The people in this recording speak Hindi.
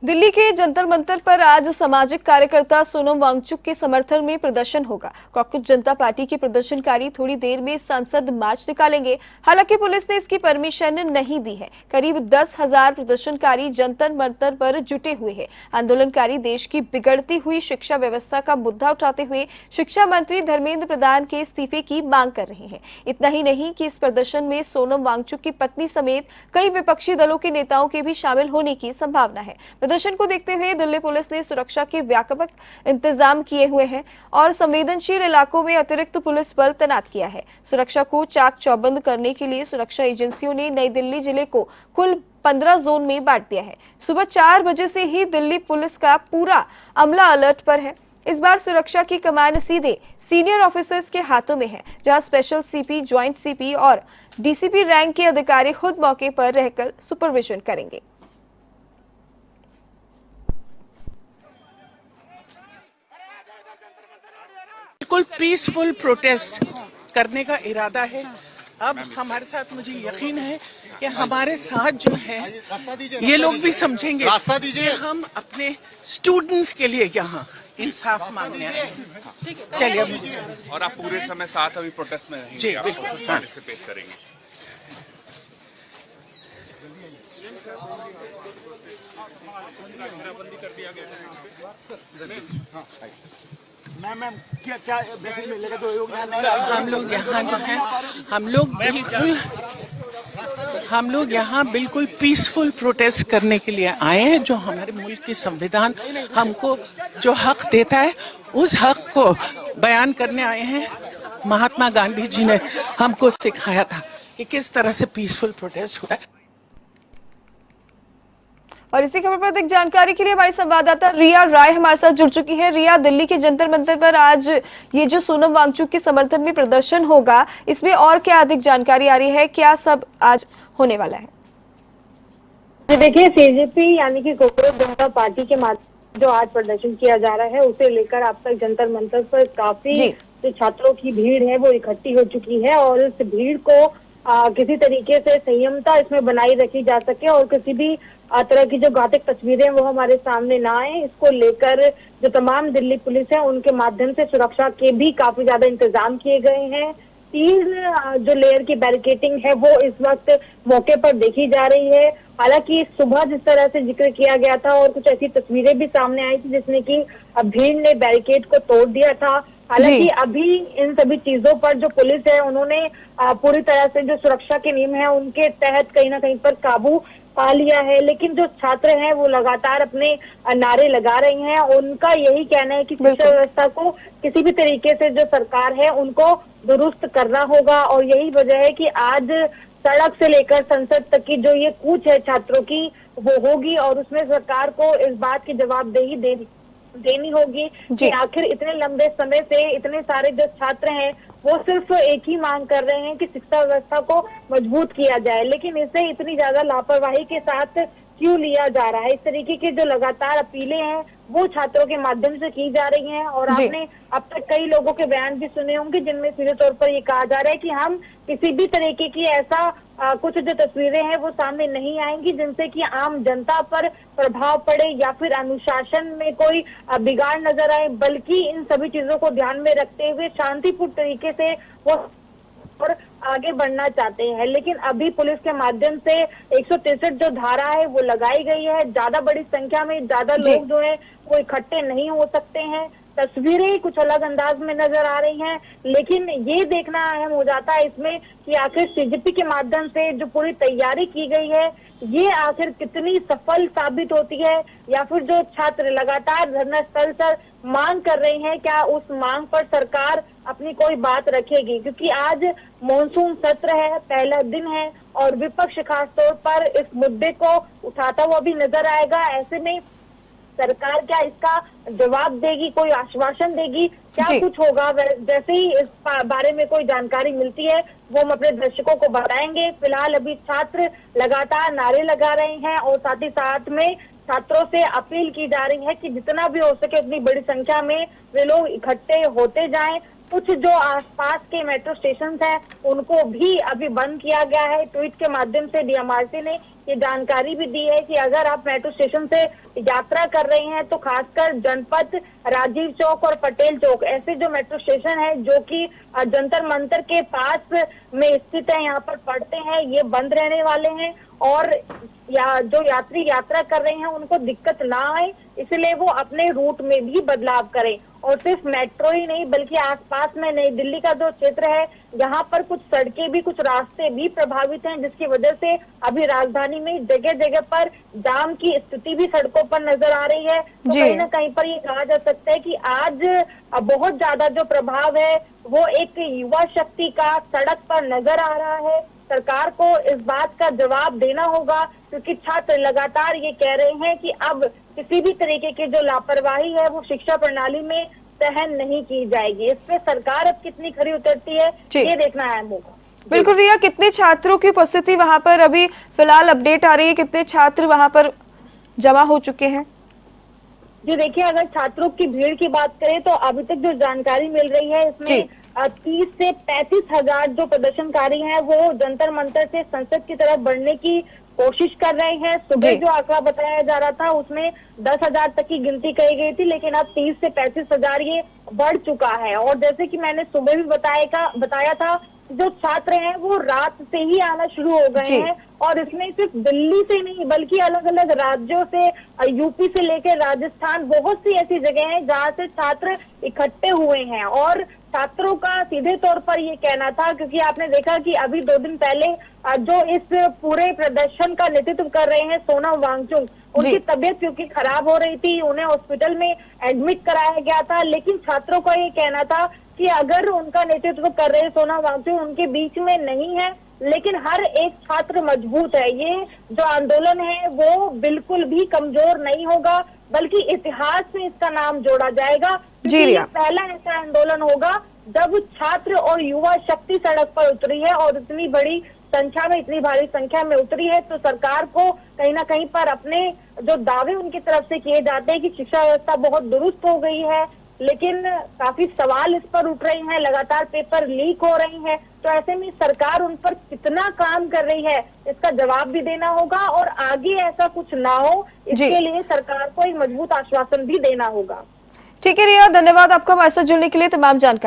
दिल्ली के जंतर मंतर पर आज सामाजिक कार्यकर्ता सोनम वांगचुक के समर्थन में प्रदर्शन होगा। कांग्रेस जनता पार्टी के प्रदर्शनकारी थोड़ी देर में संसद मार्च निकालेंगे। हालांकि पुलिस ने इसकी परमिशन नहीं दी है। करीब 10,000 प्रदर्शनकारी जंतर मंतर पर जुटे हुए हैं। आंदोलनकारी देश की बिगड़ती हुई शिक्षा व्यवस्था का मुद्दा उठाते हुए शिक्षा मंत्री धर्मेंद्र प्रधान के इस्तीफे की मांग कर रहे हैं। इतना ही नहीं कि इस प्रदर्शन में सोनम वांगचुक की पत्नी समेत कई विपक्षी दलों के नेताओं के भी शामिल होने की संभावना है। प्रदर्शन को देखते हुए दिल्ली पुलिस ने सुरक्षा के व्यापक इंतजाम किए हुए हैं और संवेदनशील इलाकों में अतिरिक्त पुलिस बल तैनात किया है। सुरक्षा को चाक चौबंद करने के लिए सुरक्षा एजेंसियों ने नई दिल्ली जिले को कुल 15 जोन में बांट दिया है। सुबह 4 बजे से ही दिल्ली पुलिस का पूरा अमला अलर्ट पर है। इस बार सुरक्षा की कमान सीधे सीनियर ऑफिसर्स के हाथों में है, जहां स्पेशल सीपी, ज्वाइंट सीपी और डीसीपी रैंक के अधिकारी खुद मौके पर रहकर सुपरविजन करेंगे। बिल्कुल पीसफुल प्रोटेस्ट करने का इरादा है। अब हमारे साथ मुझे यकीन है कि हमारे साथ जो है ये लोग भी समझेंगे कि हम अपने स्टूडेंट्स के लिए यहाँ इंसाफ मांगने आए हैं। चलिए, और आप पूरे समय साथ अभी प्रोटेस्ट में रहेंगे? जी बिल्कुल, पार्टिसिपेट करेंगे। मैम क्या मैसेज मिलेगा? तो हम लोग यहाँ जो है हम लोग यहाँ बिल्कुल पीसफुल प्रोटेस्ट करने के लिए आए हैं। जो हमारे मुल्क की संविधान हमको जो हक देता है उस हक को बयान करने आए हैं। महात्मा गांधी जी ने हमको सिखाया था कि किस तरह से पीसफुल प्रोटेस्ट होता है। और इसी खबर पर अधिक जानकारी के लिए हमारी संवाददाता रिया राय हमारे साथ जुड़ चुकी है। रिया, दिल्ली के जंतर मंतर पर आज ये जो सोनम वांगचुक के समर्थन में प्रदर्शन होगा, इसमें और क्या अधिक जानकारी आ रही है? क्या सब आज होने वाला है? देखिए, सीजेपी यानी कि कांग्रेस जनता पार्टी के माध्यम जो आज प्रदर्शन किया जा रहा है, उसे लेकर अब तक जंतर मंतर पर काफी जो छात्रों की भीड़ है वो इकट्ठी हो चुकी है और इस भीड़ को किसी तरीके से संयमता इसमें बनाई रखी जा सके और किसी भी तरह की जो घातक तस्वीरें वो हमारे सामने ना आए, इसको लेकर जो तमाम दिल्ली पुलिस है उनके माध्यम से सुरक्षा के भी काफी ज्यादा इंतजाम किए गए हैं। 3 जो लेयर की बैरिकेडिंग है वो इस वक्त मौके पर देखी जा रही है। हालांकि सुबह जिस तरह से जिक्र किया गया था और कुछ ऐसी तस्वीरें भी सामने आई थी जिसमें कि भीड़ ने बैरिकेड को तोड़ दिया था। हालांकि अभी इन सभी चीजों पर जो पुलिस है उन्होंने पूरी तरह से जो सुरक्षा के नियम है उनके तहत कहीं ना कहीं पर काबू पा लिया है। लेकिन जो छात्र हैं वो लगातार अपने नारे लगा रही हैं। उनका यही कहना है कि शिक्षा व्यवस्था को किसी भी तरीके से जो सरकार है उनको दुरुस्त करना होगा और यही वजह है कि आज सड़क से लेकर संसद तक की जो ये कूच है छात्रों की वो होगी और उसमें सरकार को इस बात की जवाबदेही देनी होगी कि आखिर इतने लंबे समय से इतने सारे जो छात्र हैं वो सिर्फ एक ही मांग कर रहे हैं कि शिक्षा व्यवस्था को मजबूत किया जाए, लेकिन इसे इतनी ज्यादा लापरवाही के साथ क्यों लिया जा रहा है। इस तरीके के जो लगातार अपीलें हैं वो छात्रों के माध्यम से की जा रही हैं और आपने अब तक कई लोगों के बयान भी सुने होंगे जिनमें सीधे तौर पर ये कहा जा रहा है कि हम किसी भी तरीके की ऐसा कुछ जो तस्वीरें हैं वो सामने नहीं आएंगी जिनसे कि आम जनता पर प्रभाव पड़े या फिर अनुशासन में कोई बिगाड़ नजर आए, बल्कि इन सभी चीजों को ध्यान में रखते हुए शांतिपूर्ण तरीके से वो और आगे बढ़ना चाहते हैं। लेकिन अभी पुलिस के माध्यम से 163 जो धारा है वो लगाई गई है। ज्यादा बड़ी संख्या में ज्यादा लोग जो है वो इकट्ठे नहीं हो सकते हैं। तस्वीरें कुछ अलग अंदाज में नजर आ रही हैं, लेकिन ये देखना अहम हो जाता है इसमें कि आखिर सीजेपी के माध्यम से जो पूरी तैयारी की गई है ये आखिर कितनी सफल साबित होती है या फिर जो छात्र लगातार धरना स्थल पर मांग कर रहे हैं क्या उस मांग पर सरकार अपनी कोई बात रखेगी, क्योंकि आज मॉनसून सत्र है, पहला दिन है और विपक्ष खास तौर पर इस मुद्दे को उठाता हुआ भी नजर आएगा। ऐसे में सरकार क्या इसका जवाब देगी, कोई आश्वासन देगी, क्या कुछ होगा? जैसे ही इस बारे में कोई जानकारी मिलती है वो हम अपने दर्शकों को बताएंगे। फिलहाल अभी छात्र लगातार नारे लगा रहे हैं और साथ ही साथ में छात्रों से अपील की जा रही है कि जितना भी हो सके उतनी बड़ी संख्या में वे लोग इकट्ठे होते जाएं। कुछ जो आसपास के मेट्रो स्टेशन हैं उनको भी अभी बंद किया गया है। ट्वीट के माध्यम से डीएमआरसी ने ये जानकारी भी दी है कि अगर आप मेट्रो स्टेशन से यात्रा कर रहे हैं तो खासकर जनपथ, राजीव चौक और पटेल चौक ऐसे जो मेट्रो स्टेशन है जो कि जंतर मंतर के पास में स्थित है, यहाँ पर पड़ते हैं, ये बंद रहने वाले हैं और जो यात्री यात्रा कर रहे हैं उनको दिक्कत ना आए, इसलिए वो अपने रूट में भी बदलाव करें। और सिर्फ मेट्रो ही नहीं बल्कि आसपास में नई दिल्ली का जो क्षेत्र है यहाँ पर कुछ सड़कें भी, कुछ रास्ते भी प्रभावित हैं, जिसकी वजह से अभी राजधानी में जगह जगह पर जाम की स्थिति भी सड़कों पर नजर आ रही है। तो कहीं ना कहीं पर ये कहा जा सकता है कि आज बहुत ज्यादा जो प्रभाव है वो एक युवा शक्ति का सड़क पर नजर आ रहा है। सरकार को इस बात का जवाब देना होगा क्योंकि छात्र लगातार ये कह रहे हैं कि अब किसी भी तरीके की जो लापरवाही है वो शिक्षा प्रणाली में सहन नहीं की जाएगी। इस पे सरकार अब कितनी खरी उतरती है ये देखना अहम होगा। बिल्कुल रिया, कितने छात्रों की उपस्थिति वहां पर अभी फिलहाल अपडेट आ रही है, कितने छात्र वहां पर जमा हो चुके हैं? जी देखिए, अगर छात्रों की भीड़ की बात करें तो अभी तक जो जानकारी मिल रही है इसमें 30 से 35 हजार जो प्रदर्शनकारी हैं वो जंतर मंतर से संसद की तरफ बढ़ने की कोशिश कर रहे हैं। सुबह जो आंकड़ा बताया जा रहा था उसमें 10,000 तक की गिनती कही गई थी, लेकिन अब 30 से 35 हजार ये बढ़ चुका है। और जैसे कि मैंने सुबह भी बताया था, जो छात्र हैं वो रात से ही आना शुरू हो गए हैं और इसमें सिर्फ दिल्ली से नहीं बल्कि अलग अलग राज्यों से, यूपी से लेकर राजस्थान, बहुत सी ऐसी जगह हैं जहां से छात्र इकट्ठे हुए हैं। और छात्रों का सीधे तौर पर ये कहना था, क्योंकि आपने देखा कि अभी 2 दिन पहले जो इस पूरे प्रदर्शन का नेतृत्व कर रहे हैं सोनम वांगचुक, उनकी तबीयत क्योंकि खराब हो रही थी, उन्हें हॉस्पिटल में एडमिट कराया गया था। लेकिन छात्रों का ये कहना था कि अगर उनका नेतृत्व कर रहे सोनम वांगचुक उनके बीच में नहीं है, लेकिन हर एक छात्र मजबूत है। ये जो आंदोलन है वो बिल्कुल भी कमजोर नहीं होगा बल्कि इतिहास में इसका नाम जोड़ा जाएगा। ये पहला ऐसा आंदोलन होगा जब छात्र और युवा शक्ति सड़क पर उतरी है और इतनी बड़ी संख्या में, इतनी भारी संख्या में उतरी है। तो सरकार को कहीं ना कहीं पर अपने जो दावे उनकी तरफ से किए जाते हैं कि शिक्षा व्यवस्था बहुत दुरुस्त हो गई है, लेकिन काफी सवाल इस पर उठ रहे हैं, लगातार पेपर लीक हो रहे हैं। तो ऐसे में सरकार उन पर कितना काम कर रही है इसका जवाब भी देना होगा और आगे ऐसा कुछ ना हो इसके लिए सरकार को एक मजबूत आश्वासन भी देना होगा। ठीक है रिया, धन्यवाद आपका हमारे साथ जुड़ने के लिए, तमाम जानकारी।